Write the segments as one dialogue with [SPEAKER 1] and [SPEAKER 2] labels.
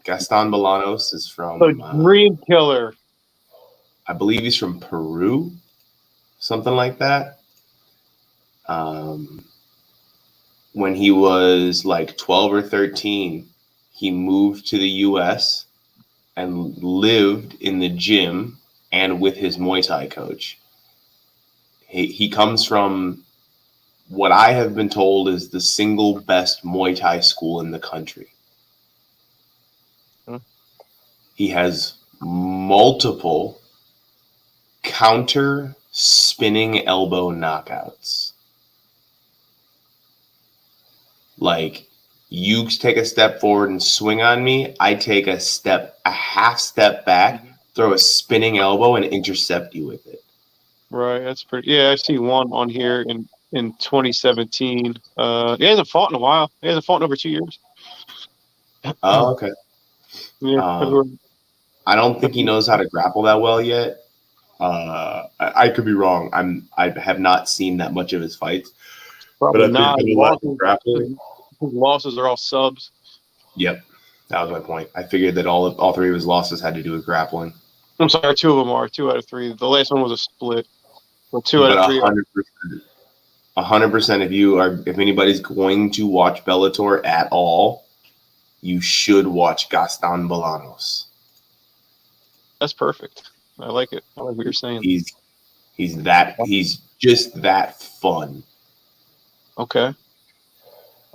[SPEAKER 1] Gaston Bolanos is
[SPEAKER 2] The
[SPEAKER 1] from,
[SPEAKER 2] Dream Killer.
[SPEAKER 1] I believe he's from Peru, something like that. When he was like 12 or 13, he moved to the U.S. and lived in the gym and with his Muay Thai coach. He comes from what I have been told is the single best Muay Thai school in the country. He has multiple counter spinning elbow knockouts. Like, you take a step forward and swing on me, I take a half step back, throw a spinning elbow, and intercept you with it.
[SPEAKER 2] Right, that's pretty. Yeah, I see one on here in 2017. He hasn't fought in a while. He hasn't fought in over 2 years.
[SPEAKER 1] Oh, okay.
[SPEAKER 2] Yeah,
[SPEAKER 1] I don't think he knows how to grapple that well yet. I could be wrong. I have not seen that much of his fights.
[SPEAKER 2] probably
[SPEAKER 1] But I
[SPEAKER 2] not.
[SPEAKER 1] think
[SPEAKER 2] His losses are all subs.
[SPEAKER 1] Yep, that was my point. I figured that all three of his losses had to do with grappling.
[SPEAKER 2] I'm sorry, 2 of them are 2 out of 3. The last one was a split. Well, 2 out of 3.
[SPEAKER 1] 100%. If anybody's going to watch Bellator at all, you should watch Gaston Bolanos.
[SPEAKER 2] That's perfect. I like it. I like what you're saying.
[SPEAKER 1] He's just that fun.
[SPEAKER 2] Okay,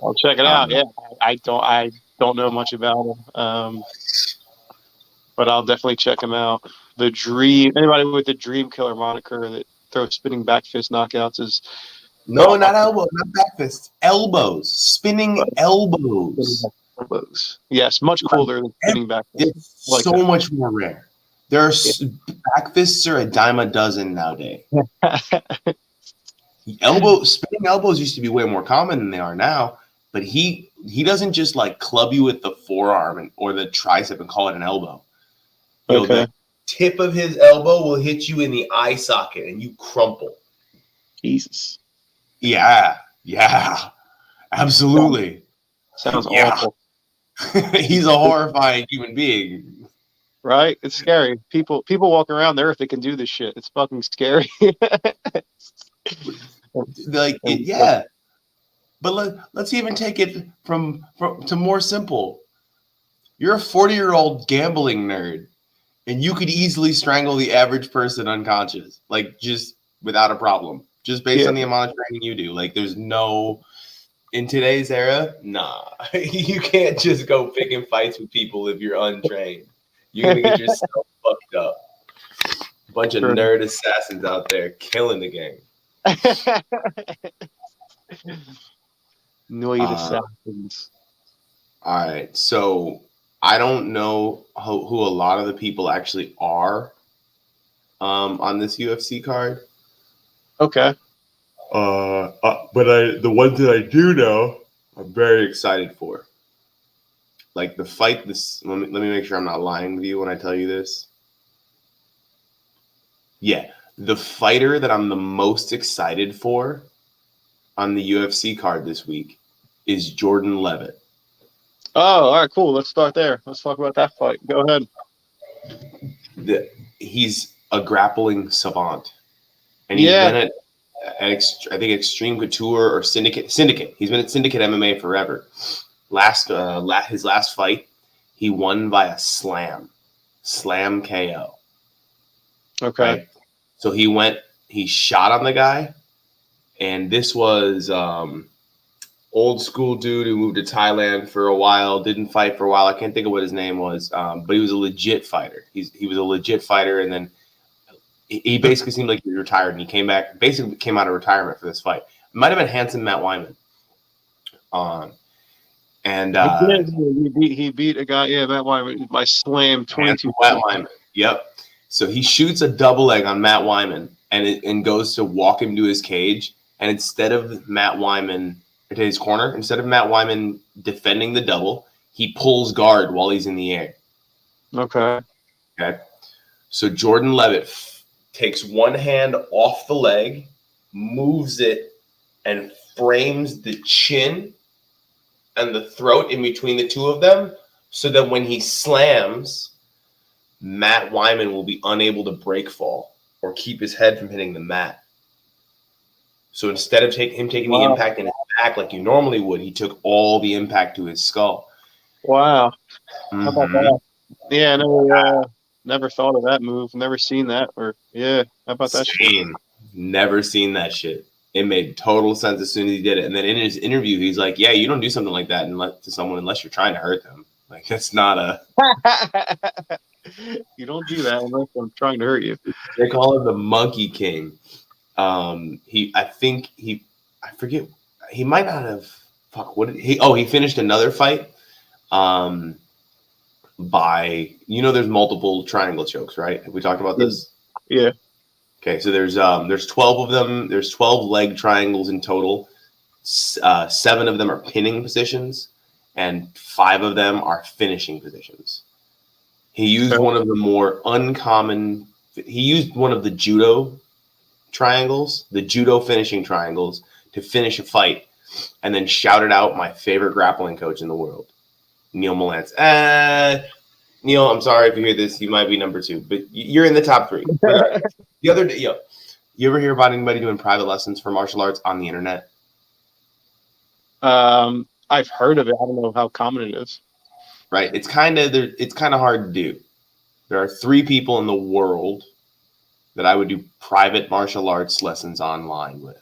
[SPEAKER 2] I'll check it out. Yeah, I don't know much about him, but I'll definitely check him out. Anybody with the Dream Killer moniker that throws spinning back fist knockouts is
[SPEAKER 1] not elbows, not back fists, elbows, spinning elbows.
[SPEAKER 2] Yes, much cooler than spinning back fists.
[SPEAKER 1] It's so much more rare. Back fists are a dime a dozen nowadays. Spinning elbows used to be way more common than they are now, but he doesn't just like club you with the forearm or the tricep and call it an elbow. The tip of his elbow will hit you in the eye socket and you crumple.
[SPEAKER 2] Jesus.
[SPEAKER 1] Yeah, absolutely.
[SPEAKER 2] Sounds awful.
[SPEAKER 1] He's a horrifying human being.
[SPEAKER 2] Right? It's scary. People walk around the earth that can do this shit. It's fucking scary.
[SPEAKER 1] But let's even take it from to more simple. You're a 40-year-old gambling nerd, and you could easily strangle the average person unconscious, like just without a problem, just based on the amount of training you do. Like, there's no. In today's era, nah, you can't just go picking fights with people if you're untrained. You're gonna get yourself fucked up. A bunch of nerd assassins out there killing the game.
[SPEAKER 2] Nerd assassins.
[SPEAKER 1] All right, so I don't know who a lot of the people actually are on this UFC card.
[SPEAKER 2] Okay.
[SPEAKER 1] But the ones that I do know, I'm very excited for. Like the fight, let me make sure I'm not lying with you when I tell you this. Yeah, the fighter that I'm the most excited for on the UFC card this week is Jordan Levitt.
[SPEAKER 2] Oh, all right, cool. Let's start there. Let's talk about that fight. Go ahead.
[SPEAKER 1] He's a grappling savant, and he's been at I think Extreme Couture or Syndicate. He's been at Syndicate MMA forever. His last fight, he won by a slam KO.
[SPEAKER 2] Okay.
[SPEAKER 1] Right? So he shot on the guy, and this was old school dude who moved to Thailand for a while, didn't fight for a while. I can't think of what his name was, but he was a legit fighter. He was a legit fighter, and then he basically seemed like he was retired, and he came out of retirement for this fight. It might have been handsome Matt Wyman.
[SPEAKER 2] He beat a guy, Matt Wyman, by slam 22.
[SPEAKER 1] Matt Wyman, yep. So he shoots a double leg on Matt Wyman and goes to walk him to his cage, and instead of Matt Wyman to his corner, instead of Matt Wyman defending the double, he pulls guard while he's in the air.
[SPEAKER 2] Okay.
[SPEAKER 1] So Jordan Levitt takes one hand off the leg, moves it, and frames the chin and the throat in between the two of them so that when he slams, Matt Wyman will be unable to break fall or keep his head from hitting the mat. So instead of him taking the impact in his back like you normally would, he took all the impact to his skull.
[SPEAKER 2] Wow. How about that? Yeah, never thought of that move. Never seen that. Or how about that shit?
[SPEAKER 1] Never seen that shit. It made total sense as soon as he did it. And then in his interview, he's like, "Yeah, you don't do something like that to someone unless you're trying to hurt them. Like that's not a."
[SPEAKER 2] You don't do that unless I'm trying to hurt you.
[SPEAKER 1] They call him the Monkey King. I forget. He might not have. Fuck. What did he? Oh, he finished another fight. By there's multiple triangle chokes, right? Have we talked about this?
[SPEAKER 2] Yeah.
[SPEAKER 1] Okay, so there's 12 of them. There's 12 leg triangles in total. 7 of them are pinning positions, and 5 of them are finishing positions. He used one of the more uncommon. He used one of the judo triangles, the judo finishing triangles, to finish a fight, and then shouted out my favorite grappling coach in the world, Neil Melanson. Neil, I'm sorry if you hear this. You might be number 2, but you're in the top 3. The other day, you ever hear about anybody doing private lessons for martial arts on the internet?
[SPEAKER 2] I've heard of it. I don't know how common it is.
[SPEAKER 1] Right. It's kind of hard to do. There are 3 people in the world that I would do private martial arts lessons online with.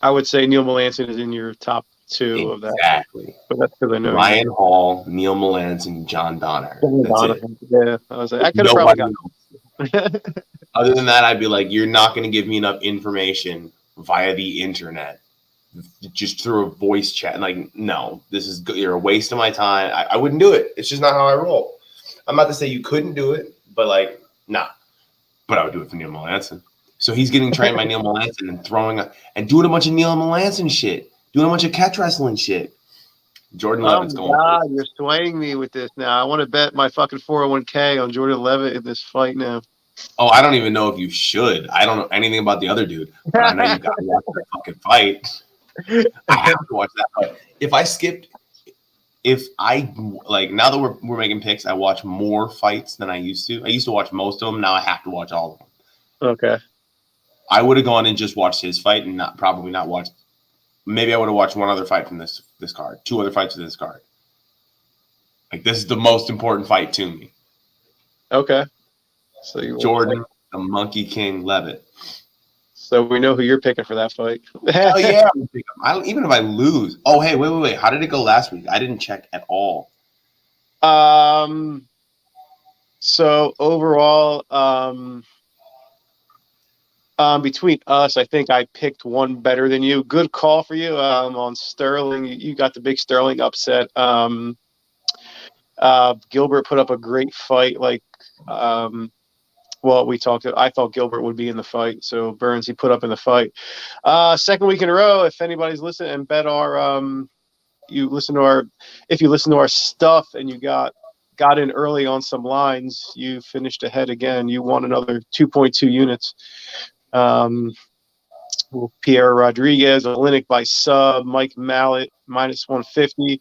[SPEAKER 2] I would say Neil Melanson is in your top 2 of that.
[SPEAKER 1] Exactly.
[SPEAKER 2] But that's because I know
[SPEAKER 1] Ryan Hall, Neil Melanson, John Donner. That's it.
[SPEAKER 2] Yeah. I was like, I could have probably got.
[SPEAKER 1] Other than that, I'd be like, you're not going to give me enough information via the internet, just through a voice chat. Like, no, you're a waste of my time. I wouldn't do it. It's just not how I roll. I'm not to say you couldn't do it, but like, nah. But I would do it for Neil Melanson. So he's getting trained by Neil Melanson and doing a bunch of Neil Melanson shit, doing a bunch of catch wrestling shit. Jordan Levitt's going.
[SPEAKER 2] God, you're swaying me with this now. I want to bet my fucking 401k on Jordan Levitt in this fight now.
[SPEAKER 1] Oh, I don't even know if you should. I don't know anything about the other dude, but I know you got to watch that fucking fight. I have to watch that fight. Now that we're making picks, I watch more fights than I used to. I used to watch most of them. Now I have to watch all of them.
[SPEAKER 2] Okay.
[SPEAKER 1] I would have gone and just watched his fight and probably not watched. Maybe I would have watched one other fight from this card, 2 other fights from this card. Like, this is the most important fight to me.
[SPEAKER 2] Okay. So
[SPEAKER 1] Jordan, the Monkey King Levitt.
[SPEAKER 2] So we know who you're picking for that fight.
[SPEAKER 1] Oh yeah, even if I lose. Oh hey, wait. How did it go last week? I didn't check at all.
[SPEAKER 2] So overall, between us, I think I picked one better than you. Good call for you. On Sterling, you got the big Sterling upset. Gilbert put up a great fight. I thought Gilbert would be in the fight. So Burns, he put up in the fight. Second week in a row, if anybody's listening and bet if you listen to our stuff and you got in early on some lines, you finished ahead again. You won another 2.2 units. Pierre Rodriguez, Olynyk by sub, Mike Mallet minus 150.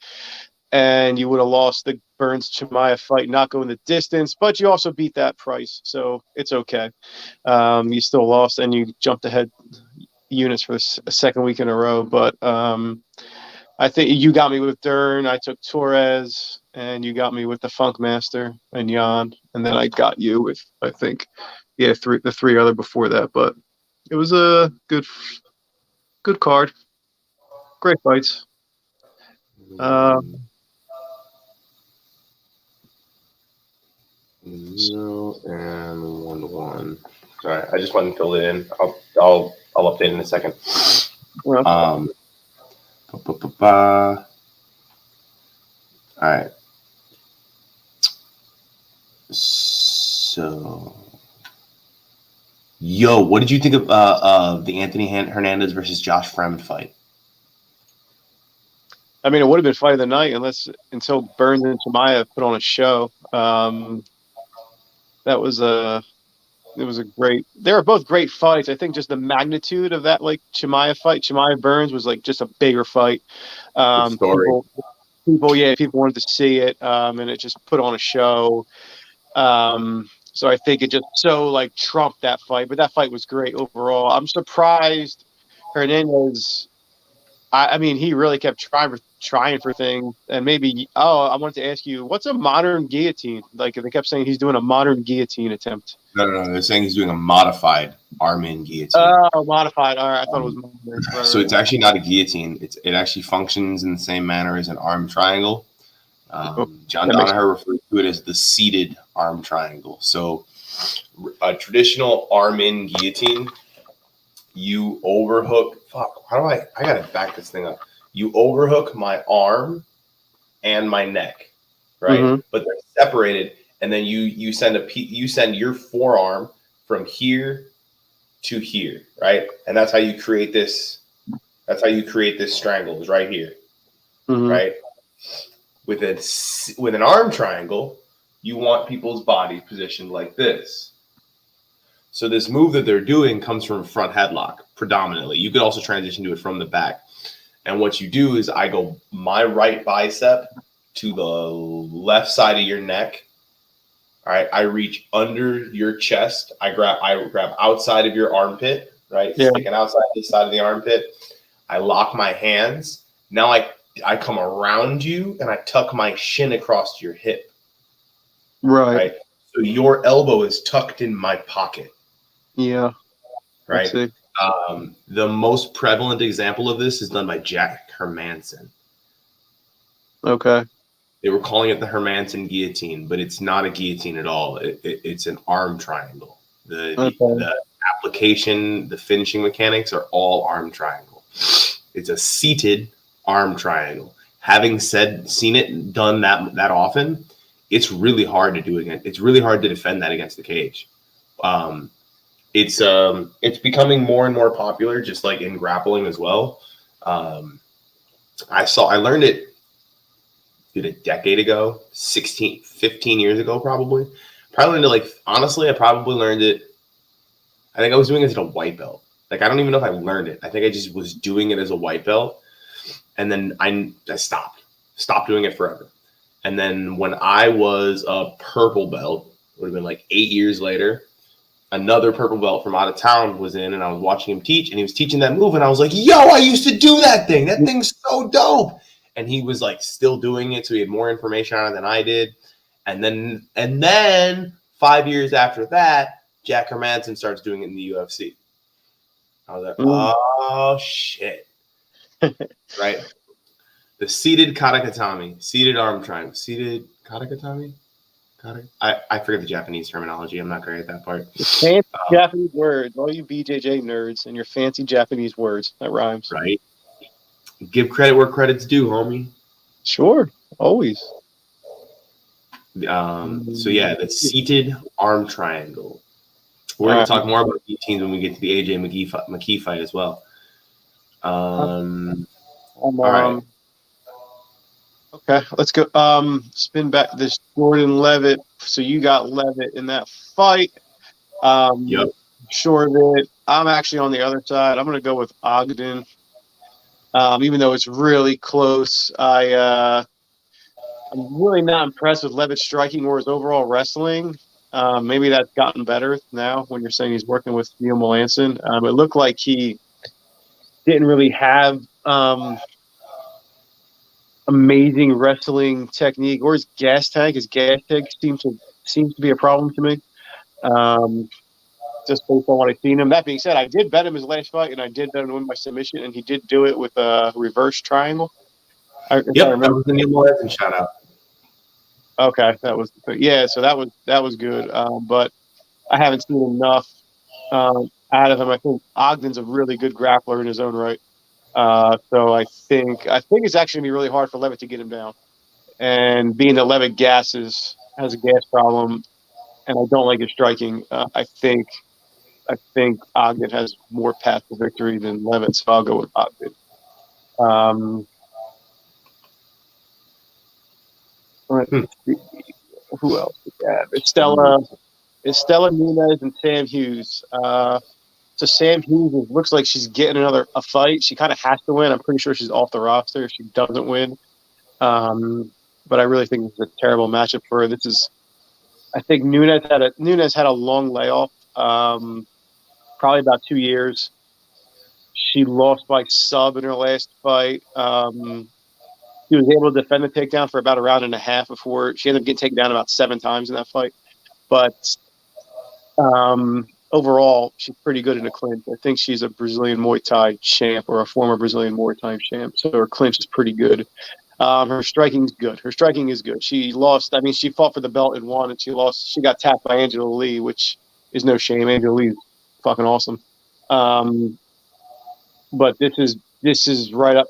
[SPEAKER 2] And you would have lost the Burns Chimaev fight, not going the distance, but you also beat that price, so it's okay. You still lost, and you jumped ahead units for a second week in a row. But I think you got me with Dern. I took Torres, and you got me with the Funk Master and Jan, and then I got you with the 3 other before that. But it was a good card, great fights.
[SPEAKER 1] 0 and 1-1. Sorry, I just wanted to fill it in. I'll update in a second.
[SPEAKER 2] Well,
[SPEAKER 1] All right. So, what did you think of the Anthony Hernandez versus Josh Fremd fight?
[SPEAKER 2] I mean, it would have been fight of the night until Burns and Chimaev put on a show. It was a great. They were both great fights. I think just the magnitude of that, Chimaev fight, Chimaev Burns was just a bigger fight.
[SPEAKER 1] Story.
[SPEAKER 2] people wanted to see it, and it just put on a show. So I think it just like trumped that fight, but that fight was great overall. I'm surprised Hernandez. I mean, he really kept trying for things, and maybe. Oh, I wanted to ask you, what's a modern guillotine? Like they kept saying he's doing a modern guillotine attempt.
[SPEAKER 1] No. They're saying he's doing a modified arm-in guillotine.
[SPEAKER 2] Oh, modified. All right, I thought it was modern. Right,
[SPEAKER 1] so it's actually not a guillotine. It actually functions in the same manner as an arm triangle. John Danaher referred to it as the seated arm triangle. So a traditional arm-in guillotine, you overhook. Fuck, how do I gotta back this thing up. You overhook my arm and my neck, right?
[SPEAKER 2] Mm-hmm.
[SPEAKER 1] But they're separated, and then you send your forearm from here to here, right? And that's how you create this. That's how you create this strangle, is right here, right? With an arm triangle, you want people's body positioned like this. So this move that they're doing comes from front headlock predominantly. You could also transition to it from the back. And what you do is I go my right bicep to the left side of your neck. All right, I reach under your chest. I grab outside of your armpit, right? Yeah. Sticking outside this side of the armpit. I lock my hands. Now I come around you and I tuck my shin across your hip. Right. So your elbow is tucked in my pocket.
[SPEAKER 2] Yeah.
[SPEAKER 1] Right. The most prevalent example of this is done by Jack Hermanson.
[SPEAKER 2] Okay.
[SPEAKER 1] They were calling it the Hermanson guillotine, but it's not a guillotine at all. It's an arm triangle. The application, the finishing mechanics are all arm triangle. It's a seated arm triangle. Having seen it done that often, it's really hard to do again. It's really hard to defend that against the cage. It's becoming more and more popular, just like in grappling as well. I learned it a decade ago, 15 years ago, probably honestly, I probably learned it. I think I was doing it as a white belt. Like, I don't even know if I learned it. I think I just was doing it as a white belt. And then I stopped doing it forever. And then when I was a purple belt, it would have been like 8 years later, another purple belt from out of town was in, and I was watching him teach, and he was teaching that move, and I was like, yo, I used to do that thing. That thing's so dope. And he was like still doing it, so he had more information on it than I did. And then 5 years after that, Jack Hermanson starts doing it in the UFC. I was like, oh shit. Right? The seated katakatame, seated arm triangle, seated katakatame. I forget the Japanese terminology. I'm not great at that part.
[SPEAKER 2] Fancy Japanese words. All you BJJ nerds and your fancy Japanese words. That rhymes.
[SPEAKER 1] Right. Give credit where credit's due, homie.
[SPEAKER 2] Sure. Always.
[SPEAKER 1] So yeah, the seated arm triangle. We're going to talk more about guillotines when we get to the AJ McKee fight as well. All right.
[SPEAKER 2] Okay, let's go. Spin back this Jordan Levitt. So you got Levitt in that fight.
[SPEAKER 1] Yep.
[SPEAKER 2] Sure of it. I'm actually on the other side. I'm going to go with Ogden. Even though it's really close, I'm really not impressed with Levitt's striking or his overall wrestling. Maybe that's gotten better now when you're saying he's working with Neil Melanson. It looked like he didn't really have amazing wrestling technique, or his gas tank. His gas tank seems to be a problem to me. Just based on what I've seen him. That being said, I did bet him his last fight, and I did bet him to win by submission, and he did do it with a reverse triangle.
[SPEAKER 1] That was the Neil Melanson shout out.
[SPEAKER 2] Okay, so that was good. But I haven't seen enough out of him. I think Ogden's a really good grappler in his own right. So I think it's actually gonna be really hard for Levitt to get him down. And being that Levitt has a gas problem, and I don't like his striking, I think Ogden has more path to victory than Levitt, so I'll go with Ogden. Let's see. Who else we have? Estella Nunez and Sam Hughes. So Sam Hughes looks like she's getting a fight. She kind of has to win. I'm pretty sure she's off the roster if she doesn't win. But I really think it's a terrible matchup for her. I think Nunes had a long layoff, probably about 2 years. She lost by sub in her last fight. She was able to defend the takedown for about a round and a half before she ended up getting taken down about 7 times in that fight. But overall, she's pretty good in a clinch. I think she's a Brazilian Muay Thai champ or a former Brazilian Muay Thai champ. So her clinch is pretty good. Her striking is good. Her striking is good. She lost. I mean, she fought for the belt and won, and she lost. She got tapped by Angela Lee, which is no shame. Angela Lee is fucking awesome. But this is right up.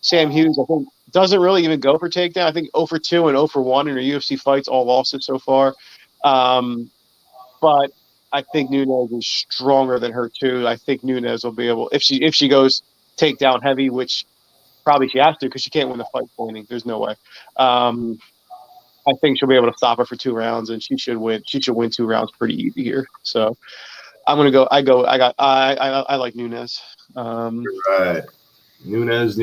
[SPEAKER 2] Sam Hughes, I think, doesn't really even go for takedown. I think 0 for 2 and 0 for 1 in her UFC fights, all losses so far. But I think Nunes is stronger than her too. I think Nunes will be able, if she goes takedown heavy, which probably she has to because she can't win the fight pointing. There's no way. I think she'll be able to stop her for 2 rounds, and she should win. She should win 2 rounds pretty easy here. So I'm gonna go. I like Nunes.
[SPEAKER 1] Right. Nunes.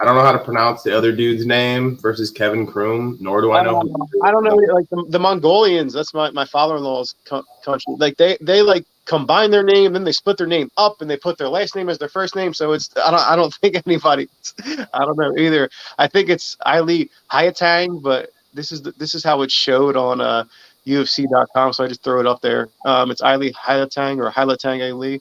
[SPEAKER 1] I don't know how to pronounce the other dude's name versus Kevin Kroom, nor do I know.
[SPEAKER 2] I don't know. Like the Mongolians, that's my father-in-law's country. Like they like combine their name, then they split their name up, and they put their last name as their first name. So it's I don't think anybody. I don't know either. I think it's Ali Hayatang, but this is how it showed on UFC.com. So I just throw it up there. It's Ali Hayatang or Hayatang Ali.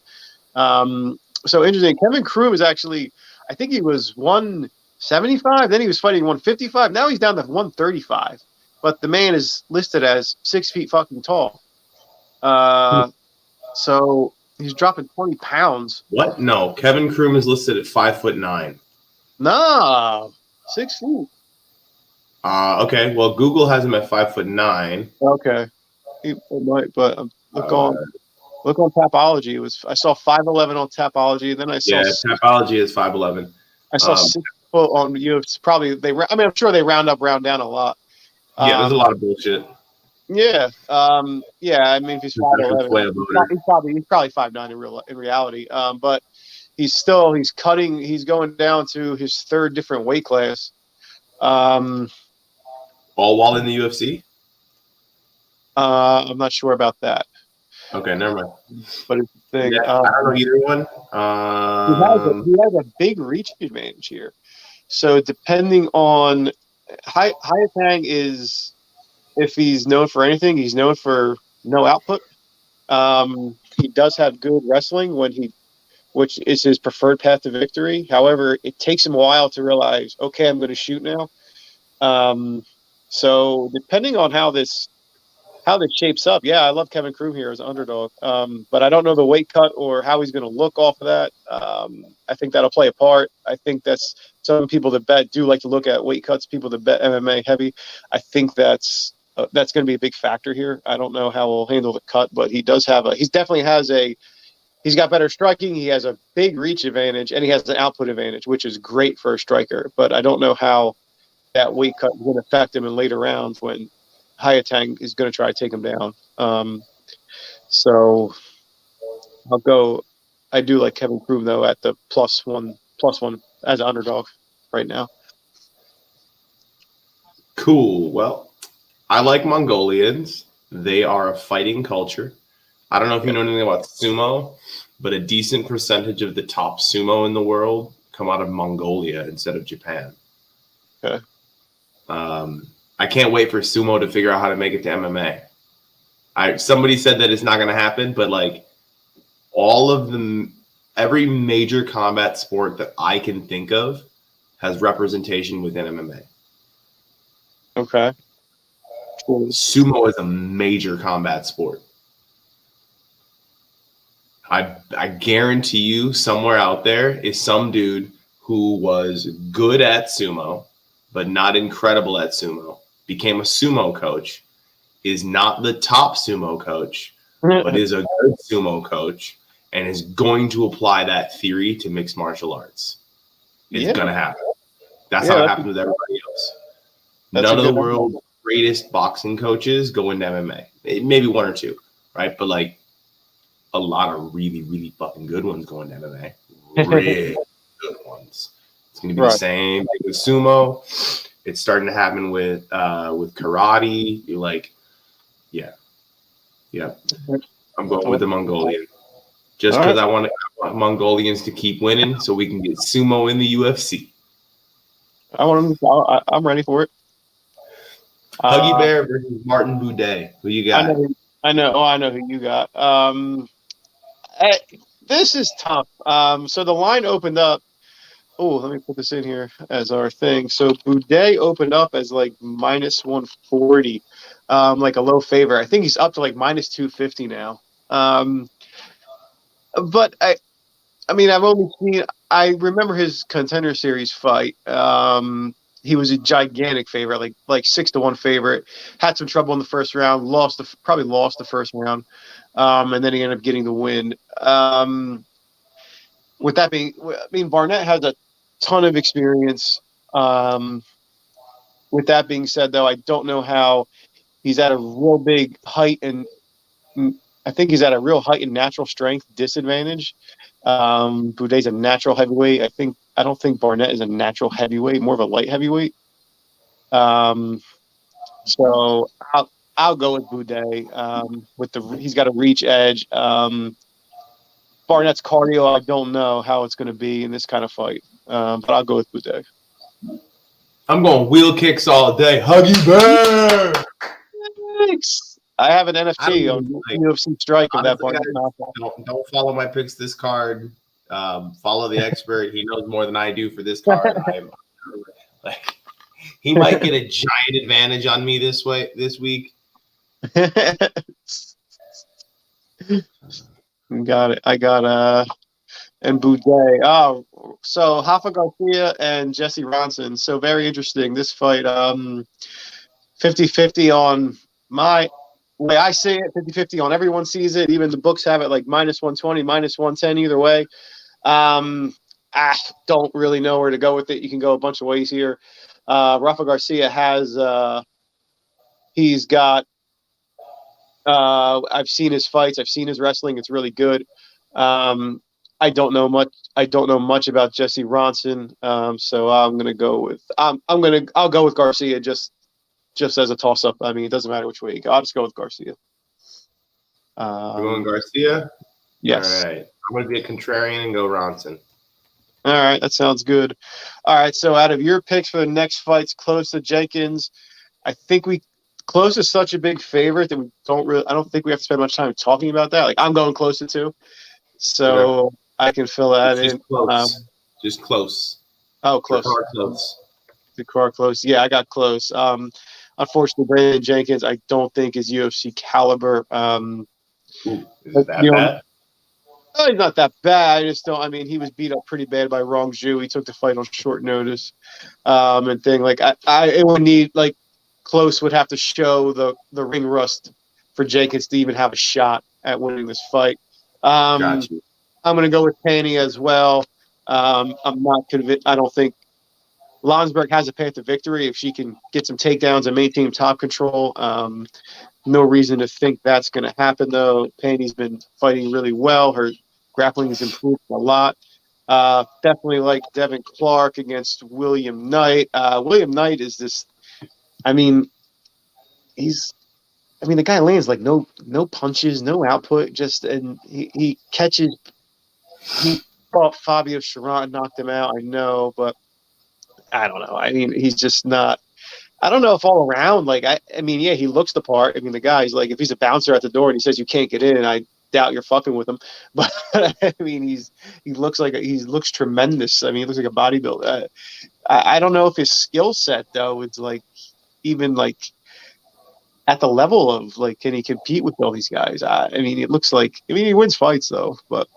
[SPEAKER 2] So interesting. Kevin Kroom is actually, I think he was 175. Then he was fighting 155. Now he's down to 135. But the man is listed as 6 feet fucking tall. So he's dropping 20 pounds.
[SPEAKER 1] What? No, Kevin Kroom is listed at 5'9".
[SPEAKER 2] Nah, 6 feet.
[SPEAKER 1] Okay. Well, Google has him at 5'9".
[SPEAKER 2] Okay, it might, but look on Tapology. I saw 5'11" on Tapology. Then I saw
[SPEAKER 1] Tapology is 5'11".
[SPEAKER 2] I saw 6 foot on UFC. Probably I'm sure they round up, round down a lot.
[SPEAKER 1] Yeah, there's a lot of bullshit.
[SPEAKER 2] Yeah. Yeah. I mean, if he's 5'11", he's probably 5'9" in reality. But he's going down to his 3rd different weight class.
[SPEAKER 1] All while in the UFC?
[SPEAKER 2] I'm not sure about that.
[SPEAKER 1] Okay, never mind.
[SPEAKER 2] But it's the thing.
[SPEAKER 1] Yeah, I don't know either one.
[SPEAKER 2] He has a big reach advantage here. So depending on Hayatang is, if he's known for anything, he's known for no output. He does have good wrestling which is his preferred path to victory. However, it takes him a while to realize, okay, I'm going to shoot now. So depending on how this shapes up, yeah, I love Kevin Kroom here as an underdog. But I don't know the weight cut or how he's going to look off of that. I think that'll play a part. I think that's some people that bet do like to look at weight cuts. People that bet MMA heavy, I think that's going to be a big factor here. I don't know how he'll handle the cut, but he's got better striking. He has a big reach advantage, and he has an output advantage, which is great for a striker. But I don't know how that weight cut is going to affect him in later rounds when Hayatang is going to try to take him down. So I'll go. I do like Kevin Kroom though at the plus one as an underdog right now.
[SPEAKER 1] Cool. Well, I like Mongolians. They are a fighting culture. I don't know if you know anything about sumo, but a decent percentage of the top sumo in the world come out of Mongolia instead of Japan.
[SPEAKER 2] Okay.
[SPEAKER 1] I can't wait for sumo to figure out how to make it to MMA. Somebody said that it's not going to happen, but like every major combat sport that I can think of has representation within MMA.
[SPEAKER 2] Okay. Cool.
[SPEAKER 1] Sumo is a major combat sport. I guarantee you somewhere out there is some dude who was good at sumo, but not incredible at sumo, became a sumo coach, is not the top sumo coach, but is a good sumo coach, and is going to apply that theory to mixed martial arts. It's going to happen. That's how it happens with everybody else. None of the world's greatest boxing coaches go into MMA. Maybe 1 or 2, right? But like a lot of really, really fucking good ones go into MMA. Really good ones. It's going to be the same with sumo. It's starting to happen with karate. You're like, yeah. I'm going with the Mongolian. Just because I want Mongolians to keep winning so we can get sumo in the UFC.
[SPEAKER 2] I'm ready for it.
[SPEAKER 1] Huggy Bear versus Martin Boudet. Who you got?
[SPEAKER 2] I know. Oh, I know who you got. This is tough. So the line opened up. Oh, let me put this in here as our thing. So Boudet opened up as like minus 140, like a low favorite. I think he's up to like minus 250 now. But I mean, I remember his Contender Series fight. He was a gigantic favorite, like 6-1 favorite. Had some trouble in the first round. Probably lost the first round, and then he ended up getting the win. With that being, I mean, Barnett has a ton of experience. With that being said, though, I don't know how he's at a real big height, and I think he's at a real height and natural strength disadvantage. Boudet's a natural heavyweight. I don't think Barnett is a natural heavyweight, more of a light heavyweight. So I'll go with Boudet. He's got a reach edge. Barnett's cardio, I don't know how it's going to be in this kind of fight, but I'll go with Boudet.
[SPEAKER 1] I'm going wheel kicks all day. Huggy Bear.
[SPEAKER 2] Thanks. I have an NFT on UFC Strike of that part.
[SPEAKER 1] Don't follow my picks this card. Follow the expert. He knows more than I do for this card. He might get a giant advantage on me this week.
[SPEAKER 2] Got it. I got and Boudet. Oh, so Rafa Garcia and Jesse Ronson. So very interesting. This fight, 50-50 on my way I see it, 50-50 on everyone sees it. Even the books have it like minus 120, minus 110 either way. I don't really know where to go with it. You can go a bunch of ways here. Rafa Garcia has he's got I've seen his fights, I've seen his wrestling, it's really good. I don't know much about Jesse Ronson. So I'm gonna go with I'll go with Garcia just as a toss up. I mean, it doesn't matter which way you go. I'll just go with Garcia.
[SPEAKER 1] You're going Garcia?
[SPEAKER 2] Yes.
[SPEAKER 1] All right. I'm going to be a contrarian and go Ronson.
[SPEAKER 2] All right. That sounds good. All right. So out of your picks for the next fights, Close to Jenkins, I think Close is such a big favorite that I don't think we have to spend much time talking about that. Like I'm going Close to 2. So I can fill that in.
[SPEAKER 1] Just Close.
[SPEAKER 2] Oh, Close. The car Close. Yeah, I got Close. Unfortunately, Brandon Jenkins, I don't think is UFC caliber.
[SPEAKER 1] Is it that bad?
[SPEAKER 2] No, he's not that bad. I just don't. I mean, he was beat up pretty bad by Rong Zhu. He took the fight on short notice, and thing like it would need like Close would have to show the ring rust for Jenkins to even have a shot at winning this fight.
[SPEAKER 1] Got you.
[SPEAKER 2] I'm going to go with Paney as well. I'm not convinced. I don't think Landsberg has a path to victory if she can get some takedowns and maintain top control. No reason to think that's going to happen, though. Paney's been fighting really well. Her grappling has improved a lot. Definitely like Devin Clark against William Knight. William Knight is this. I mean, the guy lands like no punches, no output. And he catches. He fought Fabio Chiron, knocked him out. I know, but I don't know. I mean, he's just not. I don't know if all around, like, I mean, yeah, he looks the part. I mean, the guy's like, if he's a bouncer at the door and he says you can't get in, I doubt you're fucking with him. But I mean, he looks tremendous. I mean, he looks like a bodybuilder. I don't know if his skill set though is like even like at the level of like, can he compete with all these guys? I mean, it looks like. I mean, he wins fights though, but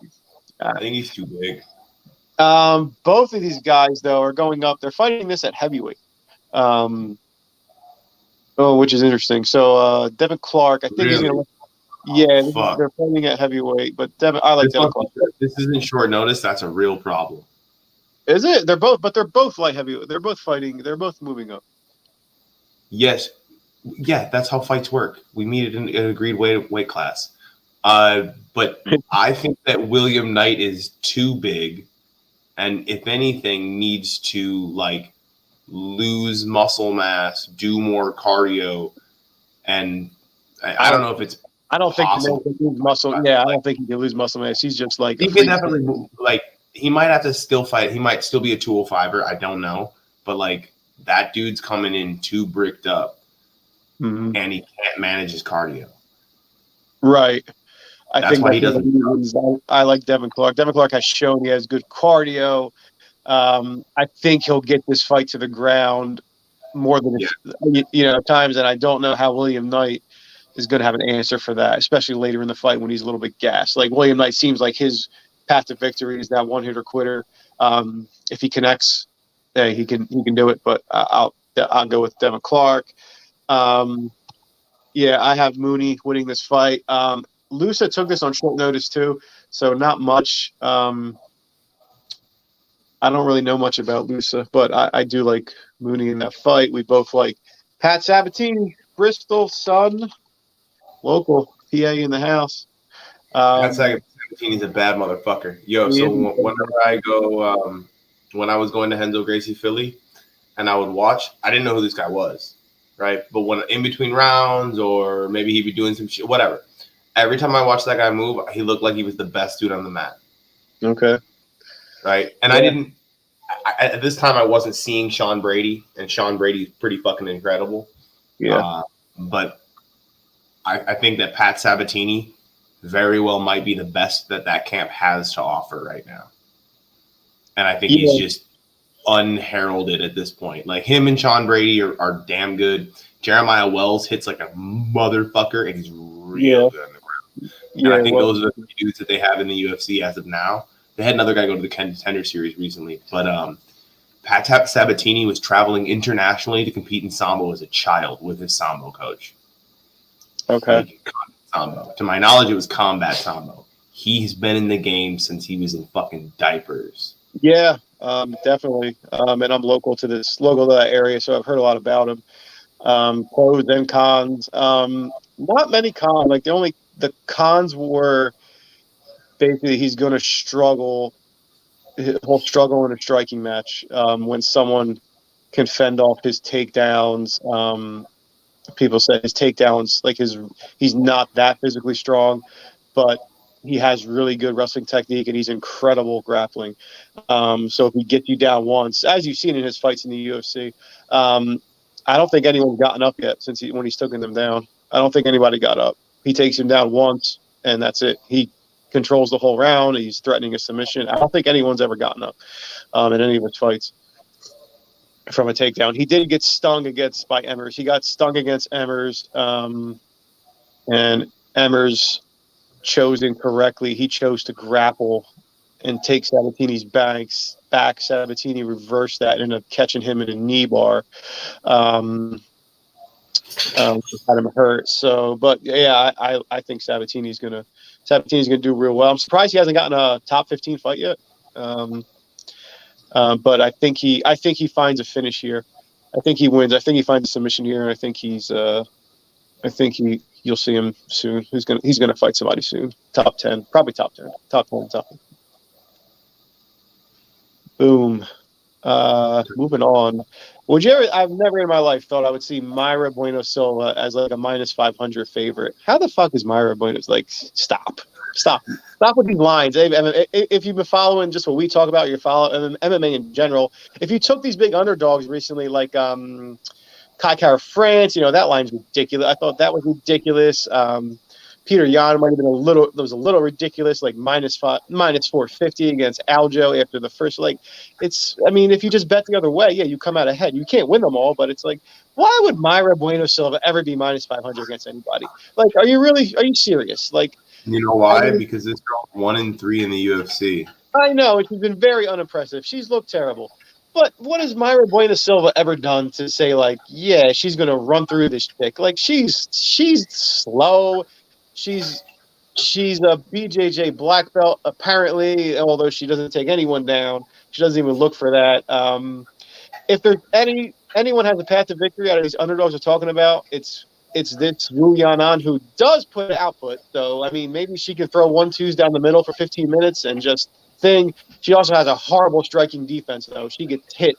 [SPEAKER 1] I think he's too big.
[SPEAKER 2] Both of these guys though are going up. They're fighting this at heavyweight. Which is interesting. So Devin Clark, I think he's going to. Yeah, they're fighting at heavyweight, but I like Devin Clark.
[SPEAKER 1] This isn't short notice. That's a real problem.
[SPEAKER 2] Is it? They're both light heavyweight. They're both fighting. They're both moving up.
[SPEAKER 1] Yes, yeah, that's how fights work. We meet in an agreed weight class. But I think that William Knight is too big, and if anything, needs to like lose muscle mass, do more cardio, and I don't know if it's
[SPEAKER 2] I don't
[SPEAKER 1] possible.
[SPEAKER 2] think he can lose muscle. Yeah, I don't think he can lose muscle mass. He's just like
[SPEAKER 1] He
[SPEAKER 2] a
[SPEAKER 1] can
[SPEAKER 2] freak.
[SPEAKER 1] definitely like he might have to still fight. He might still be a 205er. I don't know, but like that dude's coming in too bricked up,
[SPEAKER 2] Mhm.
[SPEAKER 1] and he can't manage his cardio.
[SPEAKER 2] Right. I
[SPEAKER 1] That's
[SPEAKER 2] think
[SPEAKER 1] why he
[SPEAKER 2] that's one of
[SPEAKER 1] doesn't.
[SPEAKER 2] the reasons I like Devin Clark. Devin Clark has shown he has good cardio. I think he'll get this fight to the ground more than times, and I don't know how William Knight is going to have an answer for that, especially later in the fight when he's a little bit gassed. Like William Knight seems like his path to victory is that one hitter quitter. If he connects, yeah, he can do it. But I'll go with Devin Clark. Yeah, I have Mooney winning this fight. Lusa took this on short notice too, so not much. I don't really know much about Lusa, but I do like Mooney in that fight. We both like Pat Sabatini, Bristol, son, local PA in the house.
[SPEAKER 1] That's like 17. He's a bad motherfucker. Yo, so whenever I go, when I was going to Henzo Gracie Philly, and I would watch, I didn't know who this guy was, right? But when in between rounds, or maybe he'd be doing some shit, whatever. Every time I watched that guy move, he looked like he was the best dude on the mat.
[SPEAKER 2] Okay.
[SPEAKER 1] Right, and
[SPEAKER 2] Yeah.
[SPEAKER 1] at this time I wasn't seeing Sean Brady, and Sean Brady's pretty fucking incredible.
[SPEAKER 2] Yeah.
[SPEAKER 1] But I think that Pat Sabatini very well might be the best that camp has to offer right now. And I think he's just unheralded at this point. Like him and Sean Brady are damn good. Jeremiah Wells hits like a motherfucker, and he's real good on the ground. And I think those are the dudes that they have in the UFC as of now. They had another guy go to the Contender Series recently, but Pat Sabatini was traveling internationally to compete in Sambo as a child with his Sambo coach.
[SPEAKER 2] Okay.
[SPEAKER 1] Like, Sambo. To my knowledge, it was combat Sambo. He's been in the game since he was in fucking diapers.
[SPEAKER 2] Yeah, definitely. And I'm local to that area, so I've heard a lot about him. Pros and cons. Not many cons. Like the cons were basically he's going to struggle. He'll struggle in a striking match when someone can fend off his takedowns. People say his takedowns, like he's not that physically strong, but he has really good wrestling technique and he's incredible grappling. So if he gets you down once, as you've seen in his fights in the UFC, I don't think anyone's gotten up yet when he's taken them down. I don't think anybody got up. He takes him down once and that's it. He controls the whole round. He's threatening a submission. I don't think anyone's ever gotten up in any of his fights from a takedown. He did get stung by Emmers. He got stung against Emmers, and Emmers chose incorrectly. He chose to grapple and take Sabatini's back. Sabatini reversed that and ended up catching him in a knee bar. Had him hurt. So, but yeah, I think Sabatini's gonna do real well. I'm surprised he hasn't gotten a top 15 fight yet. But I think he finds a finish here. I think he wins. I think he finds a submission here, and I think you'll see him soon. He's gonna fight somebody soon. Top 10, probably top 10, top 10, top 10. Boom. Moving on. I've never in my life thought I would see Mayra Bueno Silva as like a -500 favorite. How the fuck is Mayra Bueno? Like, stop with these lines. If you've been following just what we talk about, you're following MMA in general. If you took these big underdogs recently, like Kai Kara France, that line's ridiculous. I thought that was ridiculous. Peter Yan might have been a little ridiculous, like -450 against Aljo after the first. Like, if you just bet the other way, yeah, you come out ahead. You can't win them all, but it's like, why would Mayra Bueno Silva ever be -500 against anybody? Like, are you serious? Like,
[SPEAKER 1] you know why? Because this girl's 1-3 in the UFC.
[SPEAKER 2] I know, she's been very unimpressive. She's looked terrible. But what has Mayra Bueno Silva ever done to say, like, yeah, she's going to run through this chick? Like, she's slow. She's a BJJ black belt, apparently, although she doesn't take anyone down. She doesn't even look for that. If there's anyone has a path to victory out of these underdogs we're talking about, it's this Wu Yanan who does put output. So, maybe she can throw 1-2s down the middle for 15 minutes and just thing. She also has a horrible striking defense, though. She gets hit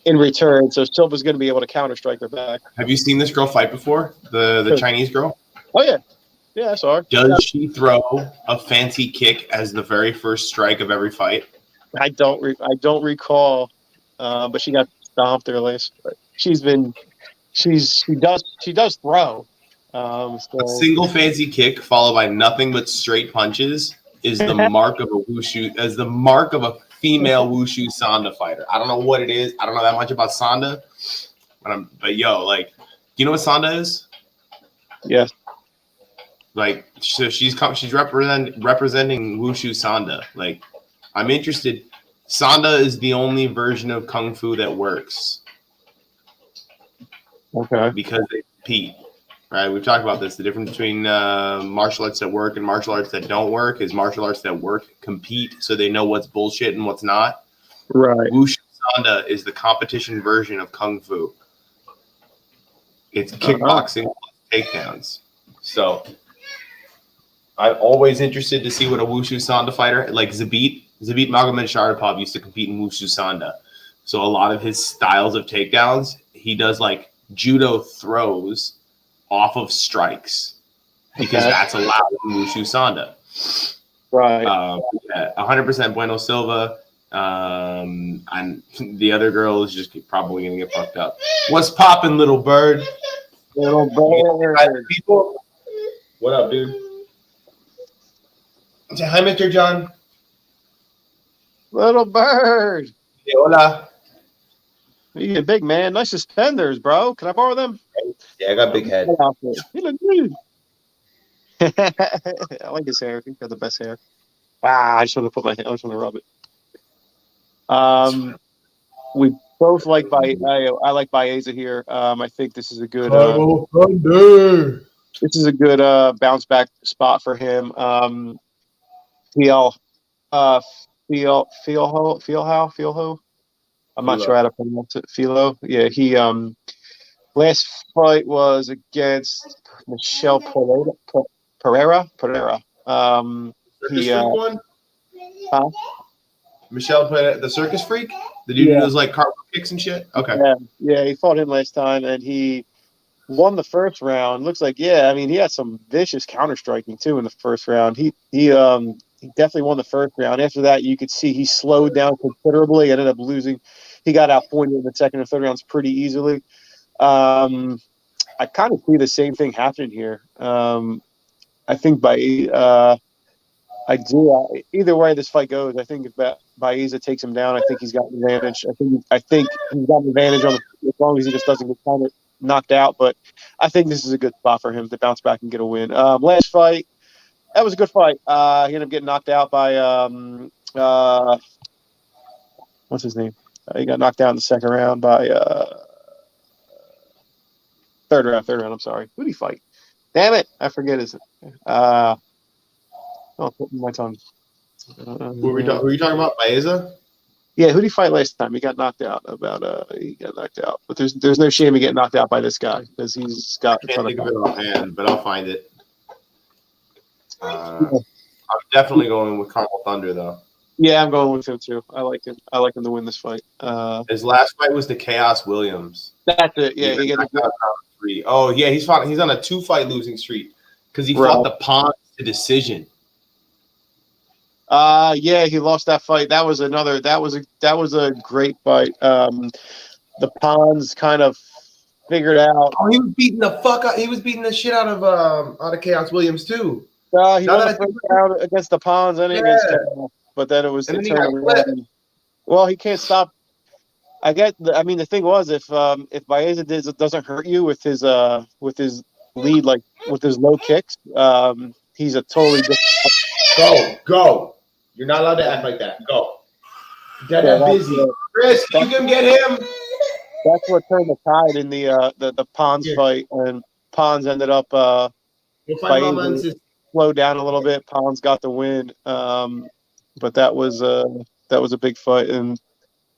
[SPEAKER 2] in return, so Silva's going to be able to counter strike her back.
[SPEAKER 1] Have you seen this girl fight before? The Chinese girl?
[SPEAKER 2] Oh, yeah. Yeah, I saw her.
[SPEAKER 1] Does she throw a fancy kick as the very first strike of every fight?
[SPEAKER 2] I don't recall, but she got stomped earlier. She does throw.
[SPEAKER 1] A single fancy kick followed by nothing but straight punches is the mark of a female wushu Sanda fighter. I don't know what it is. I don't know that much about Sanda, but yo, like, you know what Sanda is?
[SPEAKER 2] Yes.
[SPEAKER 1] Like, so she's representing wushu Sanda. Like, I'm interested. Sanda is the only version of kung fu that works.
[SPEAKER 2] Okay.
[SPEAKER 1] Because they compete. Right, we've talked about this. The difference between martial arts that work and martial arts that don't work is martial arts that work compete, so they know what's bullshit and what's not.
[SPEAKER 2] Right.
[SPEAKER 1] Wushu Sanda is the competition version of kung fu. It's kickboxing takedowns. So I'm always interested to see what a Wushu Sanda fighter like Zabit Magomedsharipov used to compete in Wushu Sanda. So a lot of his styles of takedowns, he does like judo throws off of strikes because that's allowed in Wushu Sanda.
[SPEAKER 2] Right.
[SPEAKER 1] 100% Bueno Silva. And the other girl is just probably going to get fucked up. What's poppin', little bird?
[SPEAKER 2] Little bird.
[SPEAKER 1] People. What up, dude? Say hi, Mr. John.
[SPEAKER 2] Little bird.
[SPEAKER 1] Hey, hola.
[SPEAKER 2] You get big, man. Nice suspenders, bro. Can I borrow them?
[SPEAKER 1] Yeah, I got big head.
[SPEAKER 2] You look good. I like his hair. I think got the best hair. I just want to put my hand. I just want to rub it. We both like I like Baeza here. I think this is a good. This is a good bounce back spot for him. Feel how. I'm not sure how to pronounce it. Philo. Yeah, he last fight was against Michelle Pereira.
[SPEAKER 1] One? Michelle played the circus freak? The dude who does like cartwheel kicks and shit? Okay.
[SPEAKER 2] Yeah, he fought him last time and he won the first round. Looks like, he had some vicious counter striking too in the first round. He definitely won the first round. After that, you could see he slowed down considerably, ended up losing. He got outpointed in the second and third rounds pretty easily. I kind of see the same thing happening here. I think either way this fight goes, I think if Baeza takes him down, I think he's got an advantage. I think he's got an advantage on as long as he just doesn't get kind of knocked out. But I think this is a good spot for him to bounce back and get a win. Last fight, that was a good fight. He ended up getting knocked out by what's his name? He got knocked out in the second round by third round. I'm sorry. Who did he fight? Damn it, I forget his. Oh, my tongue.
[SPEAKER 1] Who are you talking about? Baeza?
[SPEAKER 2] Yeah, who did he fight last time? He got knocked out. He got knocked out. But there's no shame in getting knocked out by this guy because he's got.
[SPEAKER 1] I can't think of it offhand, but I'll find it. I'm definitely going with Carmel Thunder though.
[SPEAKER 2] Yeah, I'm going with him too. I like him. I like him to win this fight.
[SPEAKER 1] His last fight was the Chaos Williams.
[SPEAKER 2] That's it. Yeah, he got knocked out
[SPEAKER 1] 3. Oh yeah, he's on a 2-fight losing streak because he fought the Pons to decision.
[SPEAKER 2] Yeah, he lost that fight. That was a great fight. The Pons kind of figured out.
[SPEAKER 1] Oh, he was beating the shit out of Chaos Williams too.
[SPEAKER 2] He won the first round against the Pons and against Chaos, but then it was well, he can't stop. The thing was if Baeza doesn't hurt you with his lead, like with his low kicks, he's a totally different.
[SPEAKER 1] Go. You're not allowed to act like that. Go. Get busy. Chris, you can get him.
[SPEAKER 2] That's what turned the tide in the Pons fight, and Pons ended up slowed down a little bit. Pons got the win, but that was a big fight, and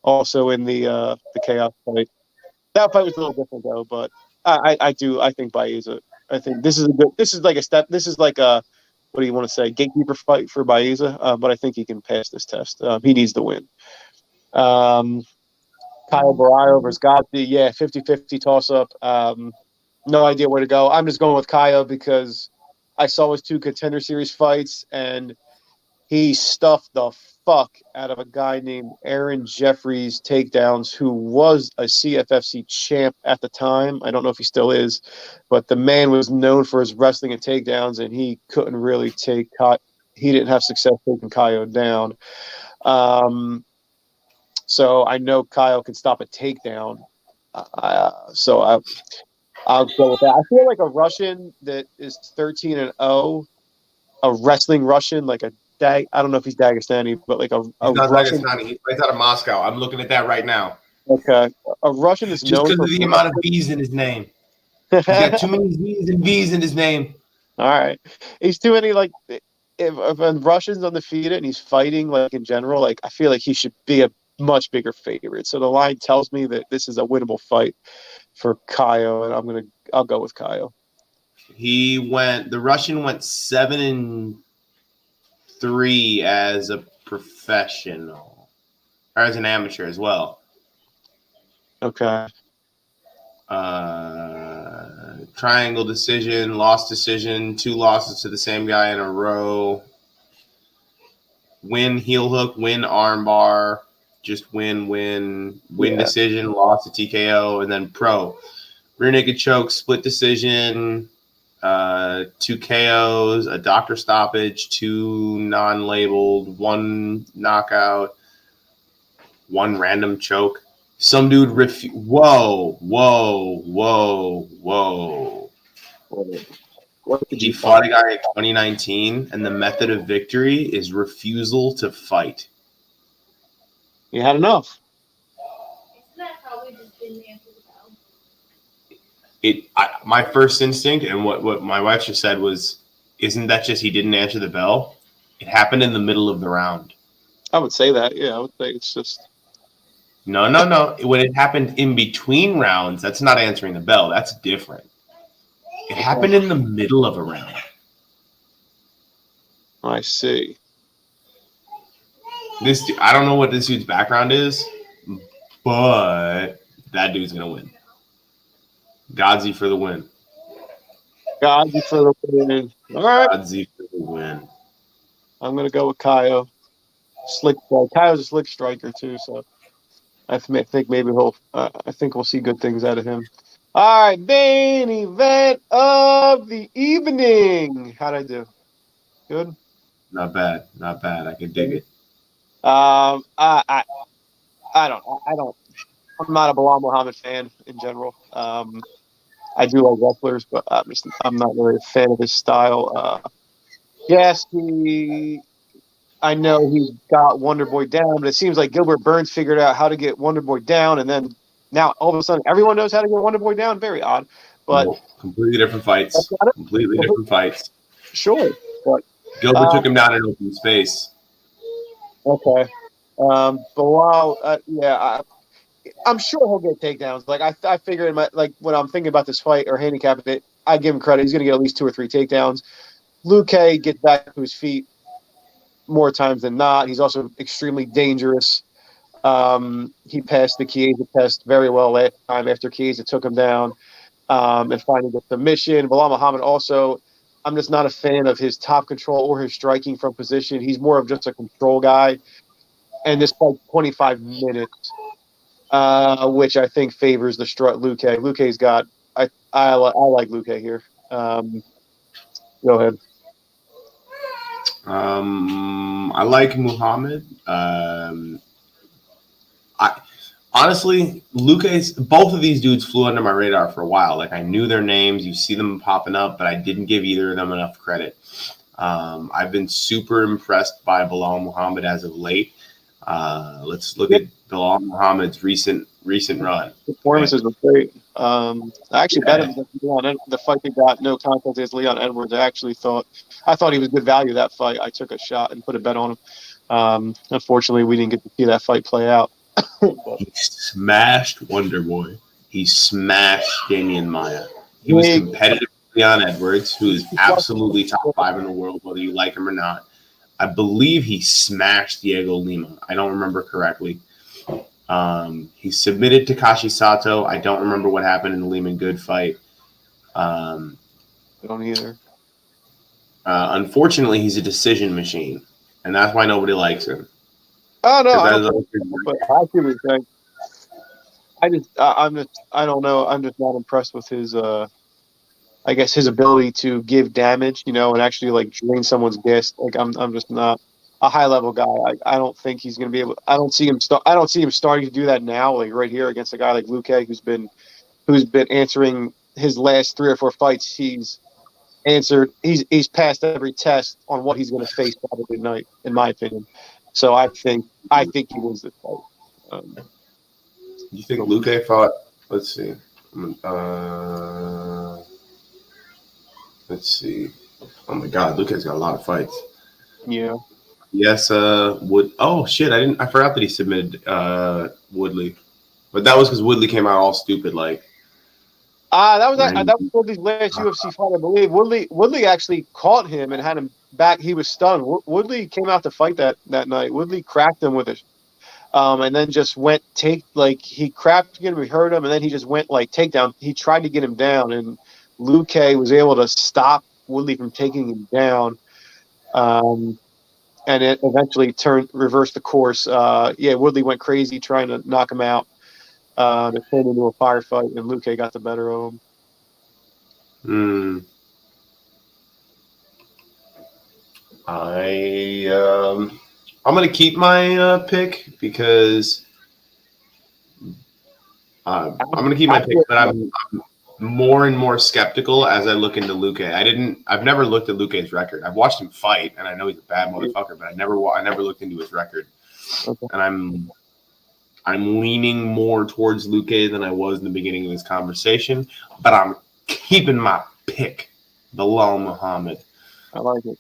[SPEAKER 2] also in the Chaos fight. That fight was a little different though, but I think Baeza. I think this is a good. This is like a step. This is like a what do you want to say, gatekeeper fight for Baeza, but I think he can pass this test. He needs the win. Kyle Barayo versus Gatti, 50-50 toss-up. No idea where to go. I'm just going with Kyle because I saw his 2 Contender Series fights, and he stuffed the fuck out of a guy named Aaron Jeffries takedowns, who was a CFFC champ at the time. I don't know if he still is, but the man was known for his wrestling and takedowns, and he couldn't really he didn't have success taking Kyle down. So I know Kyle can stop a takedown. So I'll go with that. I feel like a Russian that is 13-0, a wrestling Russian, like I don't know if he's Dagestani, but like a
[SPEAKER 1] He's not
[SPEAKER 2] Russian.
[SPEAKER 1] Dagestani. He fights out of Moscow. I'm looking at that right now.
[SPEAKER 2] Okay, a Russian is
[SPEAKER 1] Just
[SPEAKER 2] known
[SPEAKER 1] because
[SPEAKER 2] for
[SPEAKER 1] of the amount of B's in his name. He's got too many Z's and V's in his name.
[SPEAKER 2] All right, he's too many. Like if a Russian's undefeated and he's fighting, like in general, like I feel like he should be a much bigger favorite. So the line tells me that this is a winnable fight for Kyle, and I'll go with Kyle.
[SPEAKER 1] The Russian went 7-3 as a professional, or as an amateur as well.
[SPEAKER 2] Okay.
[SPEAKER 1] Triangle decision, lost decision, 2 losses to the same guy in a row. Win heel hook, win armbar, just win decision, loss to TKO, and then pro. Rear naked choke, split decision, 2 KOs, a doctor stoppage, 2 non-labeled, 1 knockout, 1 random choke. Some dude Whoa.
[SPEAKER 2] What did
[SPEAKER 1] He fought a guy in 2019, and the method of victory is refusal to fight.
[SPEAKER 2] You had enough.
[SPEAKER 3] Isn't that probably just didn't answer the bell?
[SPEAKER 1] My first instinct, and what my wife just said was, isn't that just he didn't answer the bell? It happened in the middle of the round.
[SPEAKER 2] I would say that. Yeah, I would say it's just.
[SPEAKER 1] No. When it happened in between rounds, that's not answering the bell. That's different. It happened in the middle of a round.
[SPEAKER 2] I see.
[SPEAKER 1] I don't know what this dude's background is, but that dude's gonna win. Godzi for the win.
[SPEAKER 2] Godzi for the win. All right.
[SPEAKER 1] Godzi for the win.
[SPEAKER 2] I'm gonna go with Kyle. Kyle's a slick striker too, so I think maybe I think we'll see good things out of him. All right, main event of the evening. How'd I do? Good.
[SPEAKER 1] Not bad. I can dig it.
[SPEAKER 2] I don't. I'm not a Bilal Muhammad fan in general. I do like wrestlers, but I'm not really a fan of his style. Yes, I know he got Wonderboy down, but it seems like Gilbert Burns figured out how to get Wonderboy down, and then now all of a sudden everyone knows how to get Wonderboy down. Very odd, but
[SPEAKER 1] completely different fights. Different fights.
[SPEAKER 2] Sure, but
[SPEAKER 1] Gilbert took him down in open space.
[SPEAKER 2] Okay, Bilal, I'm sure he'll get takedowns. Like I figure when I'm thinking about this fight or handicapping it, I give him credit. He's going to get at least 2 or 3 takedowns. Luque gets back to his feet more times than not. He's also extremely dangerous. He passed the Chiesa test very well last time after Chiesa took him down and finding the submission. Bilal Muhammad also, I'm just not a fan of his top control or his striking from position. He's more of just a control guy. And this fight 25 minutes, which I think favors the Luque. Luque's got I like Luque here. Go ahead.
[SPEAKER 1] I like Muhammad. Honestly, both of these dudes flew under my radar for a while. Like I knew their names, you see them popping up, but I didn't give either of them enough credit. I've been super impressed by Bilal Muhammad as of late. Let's look at Bilal Muhammad's recent run.
[SPEAKER 2] Performances were great. Actually, better than the fight he got no contest against Leon Edwards. I thought he was good value that fight. I took a shot and put a bet on him. Unfortunately, we didn't get to see that fight play out.
[SPEAKER 1] He smashed Wonderboy. He smashed Damian Maia. He was competitive Leon Edwards, who is absolutely top 5 in the world, whether you like him or not. I believe he smashed Diego Lima. I don't remember correctly. He submitted Takashi Sato. I don't remember what happened in the Lehman Good fight.
[SPEAKER 2] I don't either.
[SPEAKER 1] Unfortunately, he's a decision machine, and that's why nobody likes him.
[SPEAKER 2] Oh no, I
[SPEAKER 1] 'Cause
[SPEAKER 2] don't. But I see what you're saying. I don't know. I'm just not impressed with his. I guess his ability to give damage, and actually like drain someone's gas. Like I'm just not a high level guy. I don't think he's going to be able. I don't see him starting to do that now. Like right here against a guy like Luque, who's been answering his last 3 or 4 fights. He's answered. He's passed every test on what he's going to face Saturday night, in my opinion. So I think he wins this fight.
[SPEAKER 1] You think Luque fought? Let's see. Let's see. Oh my God, Luque's got a lot of fights.
[SPEAKER 2] Yeah.
[SPEAKER 1] Yes, Wood. Oh shit, I forgot that he submitted Woodley, but that was because Woodley came out all stupid like.
[SPEAKER 2] That was Woodley's last UFC fight, I believe. Woodley actually caught him and had him back. He was stunned. Woodley came out to fight that night. Woodley cracked him with it, and then just went he cracked him, he hurt him, and then he just went takedown. He tried to get him down, and Luque was able to stop Woodley from taking him down. And it eventually reversed the course. Woodley went crazy trying to knock him out. It turned into a firefight, and Luque got the better of him.
[SPEAKER 1] I'm gonna keep my pick because I'm gonna keep my pick, but I'm more and more skeptical as I look into Luque. I've never looked at Luque's record. I've watched him fight, and I know he's a bad motherfucker, but I never looked into his record.
[SPEAKER 2] Okay.
[SPEAKER 1] And I'm leaning more towards Luque than I was in the beginning of this conversation, but I'm keeping my pick, Bilal Muhammad.
[SPEAKER 2] I like it.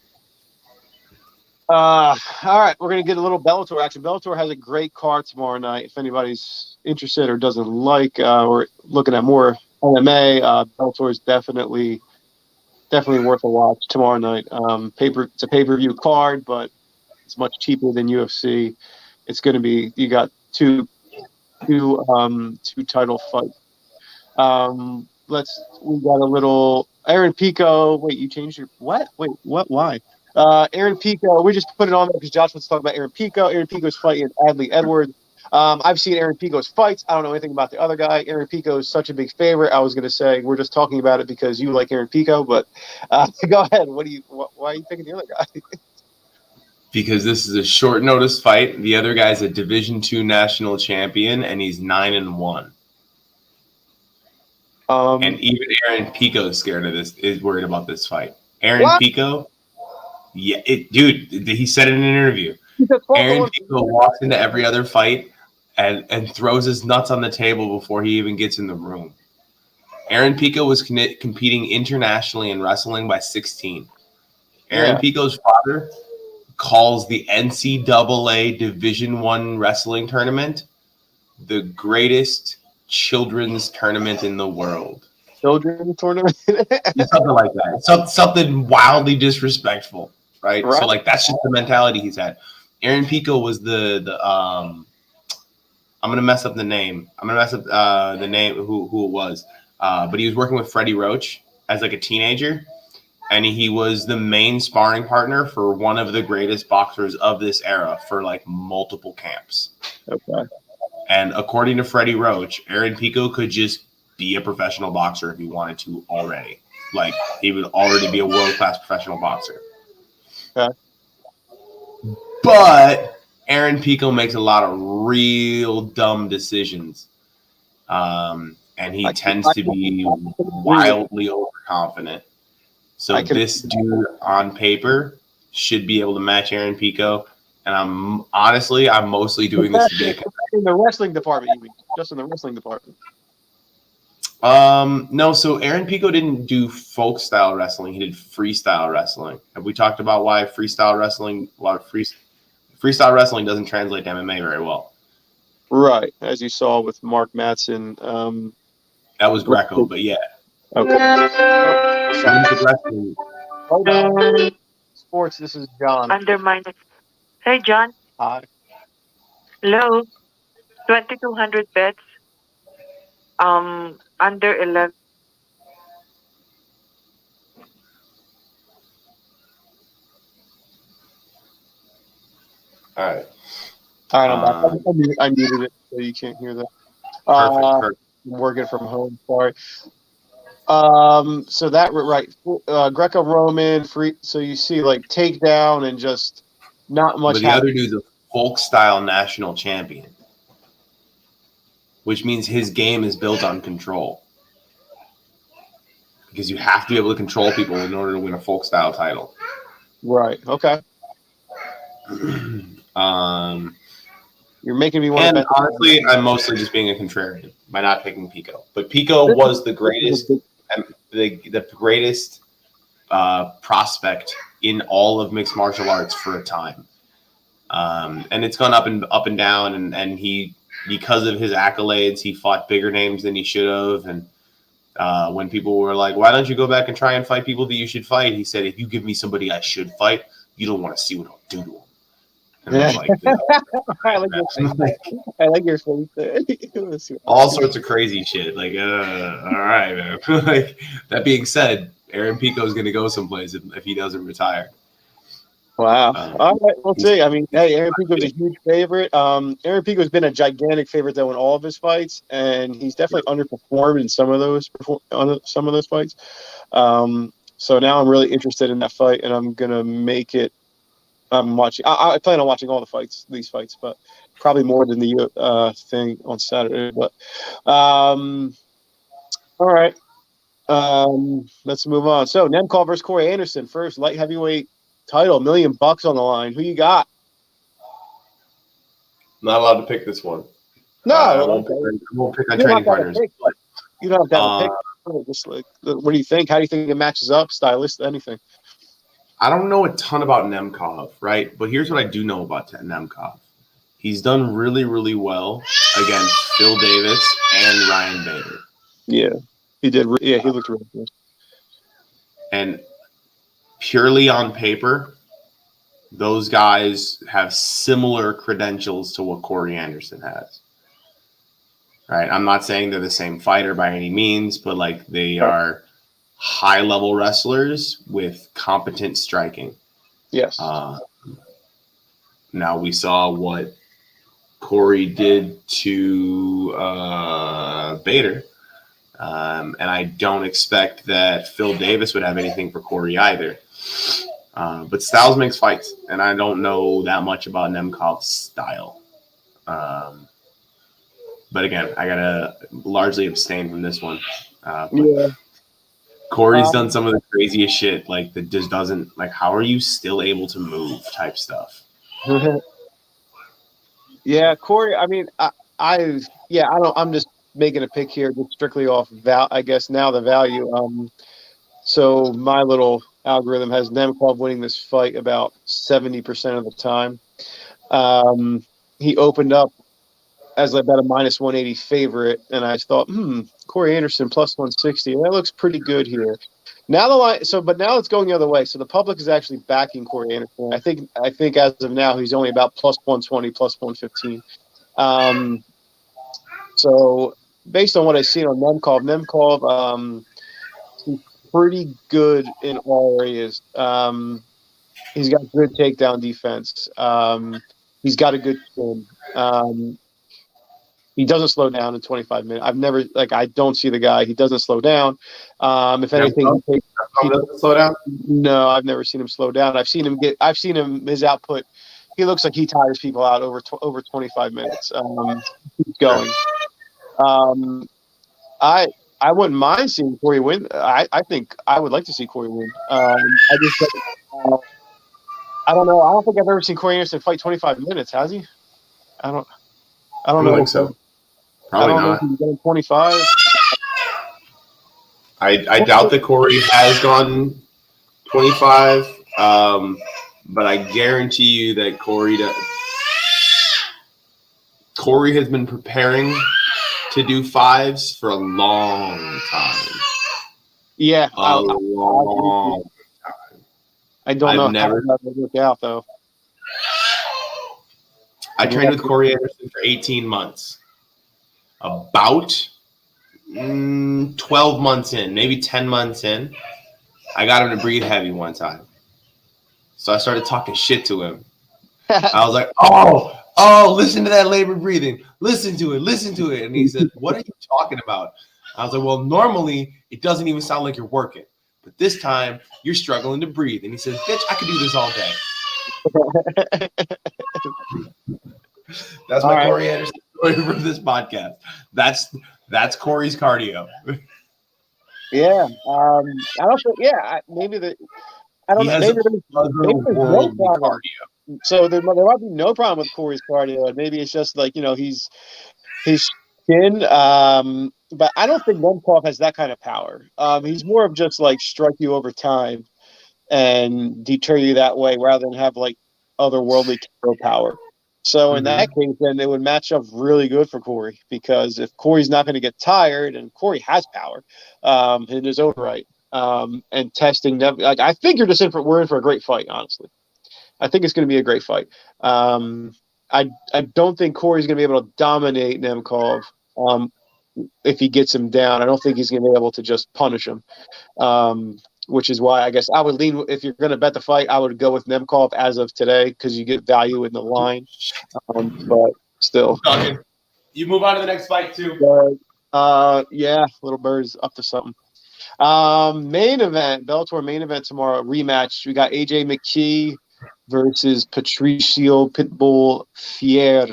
[SPEAKER 2] All right, we're going to get a little Bellator action. Bellator has a great card tomorrow night. If anybody's interested or doesn't like, or looking at more MMA, Bellator is definitely worth a watch tomorrow night. It's a pay-per-view card, but it's much cheaper than UFC. It's going to be, you got two title fights. We got a little Aaron Pico. Wait, you changed your what? Wait, what? Why? Aaron Pico. We just put it on there because Josh wants to talk about Aaron Pico. Aaron Pico's fighting Adley Edwards. I've seen Aaron Pico's fights. I don't know anything about the other guy. Aaron Pico is such a big favorite. I was going to say we're just talking about it because you like Aaron Pico, but go ahead. Why are you picking the other guy?
[SPEAKER 1] Because this is a short notice fight. The other guy's a Division II national champion, and he's 9-1. And even Aaron Pico is worried about this fight. Aaron Pico, dude, he said it in an interview. Aaron Pico walks into every other fight and throws his nuts on the table before he even gets in the room. Aaron Pico was competing internationally in wrestling by 16. Aaron Pico's father calls the NCAA Division I wrestling tournament the greatest children's tournament in the world.
[SPEAKER 2] Children's tournament?
[SPEAKER 1] Something like that. Something wildly disrespectful, right? So that's just the mentality he's had. Aaron Pico was the I'm gonna mess up the name. I'm gonna mess up the name who it was. But he was working with Freddie Roach as a teenager. And he was the main sparring partner for one of the greatest boxers of this era for multiple camps.
[SPEAKER 2] Okay.
[SPEAKER 1] And according to Freddie Roach, Aaron Pico could just be a professional boxer if he wanted to already. He would already be a world-class professional boxer.
[SPEAKER 2] Okay.
[SPEAKER 1] But Aaron Pico makes a lot of real dumb decisions. And he tends to be wildly overconfident. So this dude on paper should be able to match Aaron Pico. And I'm mostly doing this to be
[SPEAKER 2] in the wrestling department, you mean? Just in the wrestling department.
[SPEAKER 1] No, so Aaron Pico didn't do folk style wrestling. He did freestyle wrestling. Have we talked about why freestyle wrestling doesn't translate to MMA very well?
[SPEAKER 2] Right. As you saw with Mark Madsen.
[SPEAKER 1] That was Greco, but yeah.
[SPEAKER 2] Okay.
[SPEAKER 1] Olympic wrestling.
[SPEAKER 2] Hold on. Sports, this is John.
[SPEAKER 4] Undermine. Hey, John.
[SPEAKER 2] Hi.
[SPEAKER 4] Hello. 2,200 bets. Under 11.
[SPEAKER 1] All right.
[SPEAKER 2] All right, I'm back. I muted it so you can't hear that.
[SPEAKER 1] Perfect.
[SPEAKER 2] I'm working from home. Sorry. So that right, Greco-Roman free. So you see like takedown and just not much.
[SPEAKER 1] But the other dude's a folk style national champion, which means his game is built on control. Because you have to be able to control people in order to win a folk style title.
[SPEAKER 2] Right. Okay. You're making me want to
[SPEAKER 1] And
[SPEAKER 2] bet.
[SPEAKER 1] honestly, I'm mostly just being a contrarian by not picking Pico. But Pico was the greatest, the greatest prospect in all of mixed martial arts for a time. And it's gone up and down. And he, because of his accolades, he fought bigger names than he should have. And when people were like, "Why don't you go back and try and fight people that you should fight?" He said, "If you give me somebody I should fight, you don't want to see what I'll do to them." And I'm like,
[SPEAKER 2] I like your face.
[SPEAKER 1] All sorts of crazy shit. Like, all right, man. Like, that being said, Aaron Pico is going to go someplace if he doesn't retire.
[SPEAKER 2] Wow. All right, we'll see. I mean, hey, Aaron Pico's a huge favorite. Aaron Pico's been a gigantic favorite though in all of his fights, and he's definitely underperformed in some of those fights. So now I'm really interested in that fight, and I'm gonna make it. I'm watching. I plan on watching all these fights, but probably more than the thing on Saturday. But all right. Let's move on. So Nemkov versus Corey Anderson, first light heavyweight title, $1 million on the line. Who you got?
[SPEAKER 1] Not allowed to pick this one.
[SPEAKER 2] No,
[SPEAKER 1] I won't pick on training partners.
[SPEAKER 2] You don't have to have a pick. Just like, what do you think? How do you think it matches up? Stylist, anything?
[SPEAKER 1] I don't know a ton about Nemkov, right? But here's what I do know about Nemkov. He's done really, really well against Phil Davis and Ryan Bader.
[SPEAKER 2] Yeah, he did. Yeah, he looked really good. And
[SPEAKER 1] purely on paper, those guys have similar credentials to what Corey Anderson has. Right? I'm not saying they're the same fighter by any means, but like they are high-level wrestlers with competent striking.
[SPEAKER 2] Yes.
[SPEAKER 1] Now we saw what Corey did to Bader, and I don't expect that Phil Davis would have anything for Corey either. But styles makes fights, and I don't know that much about Nemkov's style. But again, I gotta largely abstain from this one.
[SPEAKER 2] Yeah.
[SPEAKER 1] Corey's done some of the craziest shit, like that just doesn't like. How are you still able to move? Type stuff.
[SPEAKER 2] Yeah, Corey. I mean, I'm just making a pick here, just strictly off I guess now the value. So my little algorithm has Nemkov winning this fight about 70% of the time. He opened up as about a -180 favorite, and I thought, Corey Anderson +160. That looks pretty good here. Now the line, but now it's going the other way. So the public is actually backing Corey Anderson. I think as of now he's only about +120, +115. So based on what I've seen on Nemkov, he's pretty good in all areas. He's got good takedown defense. He's got a good spin. He doesn't slow down in 25 minutes. I don't see the guy. He doesn't slow down. If anything, he doesn't slow down. No, I've never seen him slow down. I've seen him. His output. He looks like he tires people out over 25 minutes. Keeps going. I wouldn't mind seeing Corey win. I think I would like to see Corey win. I don't know. I don't think I've ever seen Corey Anderson fight 25 minutes. Has he? I don't know.
[SPEAKER 1] Think so. Probably not.
[SPEAKER 2] 25.
[SPEAKER 1] I doubt that Corey has gone 25, but I guarantee you that Corey has been preparing to do fives for a long time.
[SPEAKER 2] Yeah,
[SPEAKER 1] A long.
[SPEAKER 2] I don't
[SPEAKER 1] I've
[SPEAKER 2] know
[SPEAKER 1] never-
[SPEAKER 2] how that would work out though.
[SPEAKER 1] I trained with Corey Anderson for 18 months. About 12 months in, maybe 10 months in, I got him to breathe heavy one time. So I started talking shit to him. I was like, oh, listen to that labored breathing. Listen to it. And he said, what are you talking about? I was like, well, normally it doesn't even sound like you're working. But this time you're struggling to breathe. And he says, bitch, I could do this all day. That's my Corey Anderson story for this podcast. That's Corey's cardio.
[SPEAKER 2] Yeah. I don't think. Yeah. Maybe the. I don't
[SPEAKER 1] He
[SPEAKER 2] know.
[SPEAKER 1] has
[SPEAKER 2] Maybe there's no
[SPEAKER 1] otherworldly
[SPEAKER 2] problem.
[SPEAKER 1] cardio.
[SPEAKER 2] So there might be no problem with Corey's cardio. And maybe it's just like he's thin. But I don't think Nemkov has that kind of power. He's more of just like strike you over time and deter you that way, rather than have like otherworldly power. So in that case, then it would match up really good for Corey, because if Corey's not going to get tired, and Corey has power in his own right, and testing them, like I think we're in for a great fight. Honestly, I think it's going to be a great fight. I don't think Corey's going to be able to dominate Nemkov if he gets him down. I don't think he's going to be able to just punish him. Which is why I guess I would lean, if you're going to bet the fight, I would go with Nemkov as of today, because you get value in the line. But still.
[SPEAKER 1] You move on to the next fight, too.
[SPEAKER 2] Yeah, Little Bird's up to something. Main event, Bellator main event tomorrow, rematch. We got AJ McKee versus Patricio Pitbull Fier.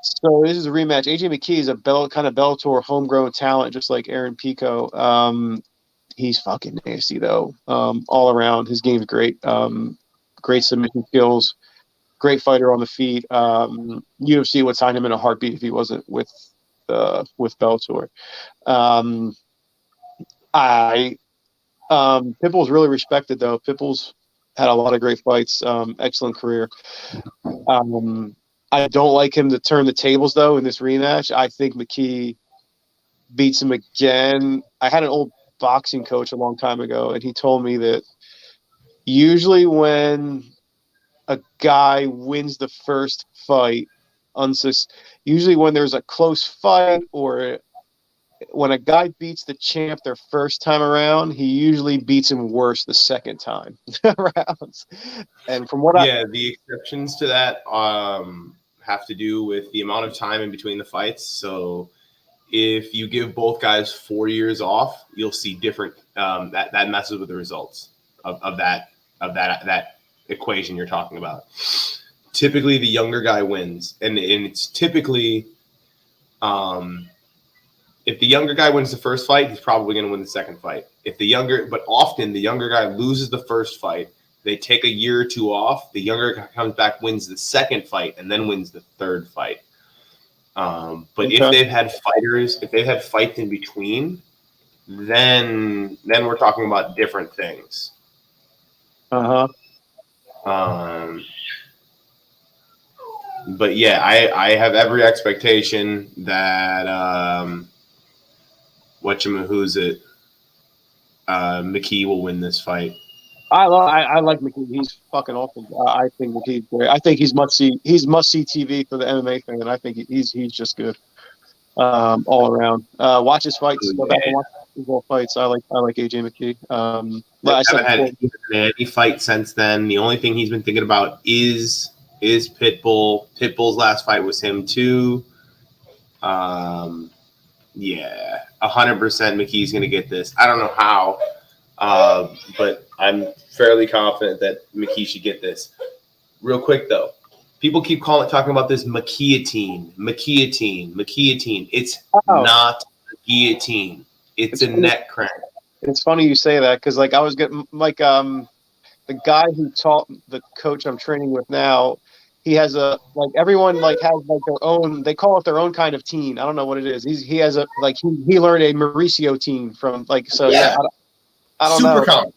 [SPEAKER 2] So this is a rematch. AJ McKee is a kind of Bellator homegrown talent, just like Aaron Pico. He's fucking nasty though. All around, his game's great. Great submission skills. Great fighter on the feet. UFC would sign him in a heartbeat if he wasn't with Bellator. Pitbull's really respected though. Pitbull's had a lot of great fights. Excellent career. I don't like him to turn the tables though in this rematch. I think McKee beats him again. I had an old boxing coach a long time ago, and he told me that usually when a guy wins the first fight, usually when there's a close fight, or when a guy beats the champ their first time around, he usually beats him worse the second time rounds. And from what
[SPEAKER 1] the exceptions to that have to do with the amount of time in between the fights. So if you give both guys 4 years off, you'll see different. That messes with the results of that equation you're talking about. Typically, the younger guy wins, and it's typically, if the younger guy wins the first fight, he's probably going to win the second fight. But often the younger guy loses the first fight. They take a year or two off. The younger guy comes back, wins the second fight, and then wins the third fight. But if they've had fights in between, then we're talking about different things. But yeah, I have every expectation that McKee will win this fight.
[SPEAKER 2] I like McKee. He's fucking awesome. I think McKee's great. I think he's must see TV for the MMA fan, and I think he's just good all around. Watch his fights. Go back and watch his whole fights. I like AJ McKee.
[SPEAKER 1] I haven't had any fight since then. The only thing he's been thinking about is Pitbull. Pitbull's last fight was him too. 100% McKee's gonna get this. I don't know how, but I'm fairly confident that McKee should get this. Real quick though, people keep talking about this guillotine. It's not a guillotine. It's a neck crank.
[SPEAKER 2] It's funny you say that, because like I was getting like the guy who taught the coach I'm training with now. He has everyone has their own. They call it their own kind of teen. I don't know what it is. He has he learned a Mauricio teen from I don't know.
[SPEAKER 1] Common.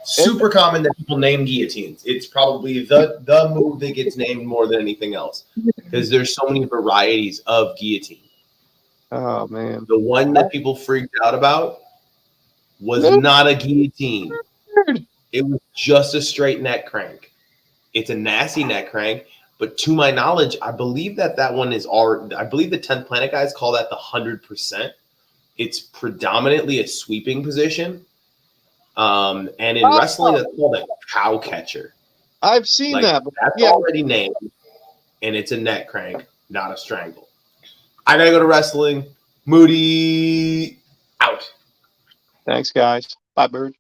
[SPEAKER 1] Super common that people name guillotines. It's probably the move that gets named more than anything else, because there's so many varieties of guillotine.
[SPEAKER 2] Oh man,
[SPEAKER 1] the one that people freaked out about was not a guillotine. It was just a straight neck crank. It's a nasty neck crank, but to my knowledge, I believe that one is already. I believe the 10th Planet guys call that the 100%. It's predominantly a sweeping position, and in wrestling, that's called a cow catcher.
[SPEAKER 2] I've seen
[SPEAKER 1] Like,
[SPEAKER 2] that. But
[SPEAKER 1] that's already named, and it's a neck crank, not a strangle. I gotta go to wrestling. Moody out.
[SPEAKER 2] Thanks, guys. Bye, Bird.